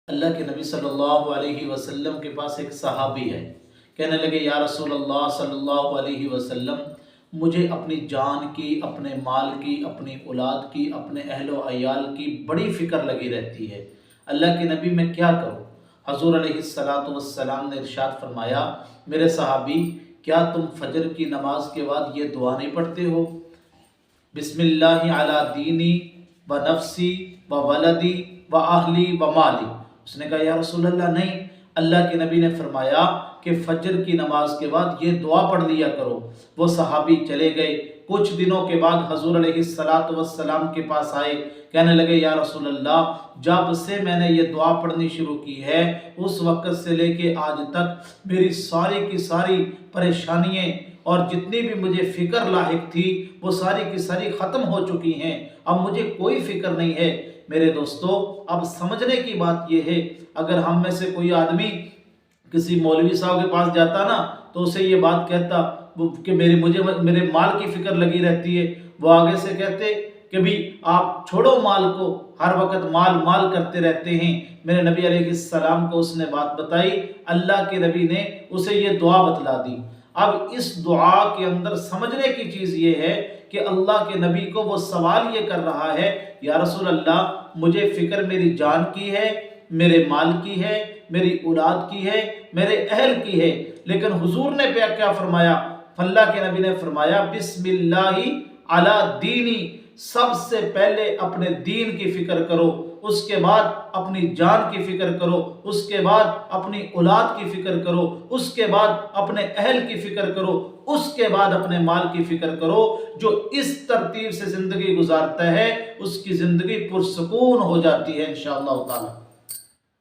اللہ کے نبی صلی اللہ علیہ وسلم کے پاس ایک صحابی ہے۔ کہنے لگے یا رسول اللہ صلی اللہ علیہ وسلم، مجھے اپنی جان کی، اپنے مال کی، اپنی اولاد کی، اپنے اہل و عیال کی بڑی فکر لگی رہتی ہے۔ اللہ کے نبی میں کیا کروں؟ حضور علیہ السلام نے ارشاد فرمایا، میرے صحابی، کیا تم فجر کی نماز کے بعد یہ دعا نہیں پڑھتے ہو؟ بسم اللہ علی دینی و نفسی و ولدی و اہلی و مالی۔ اس نے کہا یا رسول اللہ نہیں۔ اللہ کے نبی نے فرمایا کہ فجر کی نماز کے بعد یہ دعا پڑھ لیا کرو۔ وہ صحابی چلے گئے، کچھ دنوں کے بعد حضور علیہ السلام کے پاس آئے، کہنے لگے یا رسول اللہ، جب سے میں نے یہ دعا پڑھنی شروع کی ہے اس وقت سے لے کے آج تک میری ساری کی ساری پریشانیاں اور جتنی بھی مجھے فکر لاحق تھی وہ ساری کی ساری ختم ہو چکی ہیں، اب مجھے کوئی فکر نہیں ہے۔ میرے دوستو، اب سمجھنے کی بات یہ ہے، اگر ہم میں سے کوئی آدمی کسی مولوی صاحب کے پاس جاتا نا تو اسے یہ بات کہتا کہ میرے مال کی فکر لگی رہتی ہے، وہ آگے سے کہتے کہ بھی آپ چھوڑو مال کو، ہر وقت مال مال کرتے رہتے ہیں۔ میرے نبی علیہ السلام کو اس نے بات بتائی، اللہ کے نبی نے اسے یہ دعا بتلا دی۔ اب اس دعا کے اندر سمجھنے کی چیز یہ ہے کہ اللہ کے نبی کو وہ سوال یہ کر رہا ہے، یا رسول اللہ، مجھے فکر میری جان کی ہے، میرے مال کی ہے، میری اولاد کی ہے، میرے اہل کی ہے، لیکن حضور نے کیا فرمایا؟ اللہ کے نبی نے فرمایا بسم اللہ علی دینی، سب سے پہلے اپنے دین کی فکر کرو، اس کے بعد اپنی جان کی فکر کرو، اس کے بعد اپنی اولاد کی فکر کرو، اس کے بعد اپنے اہل کی فکر کرو، اس کے بعد اپنے مال کی فکر کرو۔ جو اس ترتیب سے زندگی گزارتا ہے اس کی زندگی پرسکون ہو جاتی ہے انشاءاللہ تعالی۔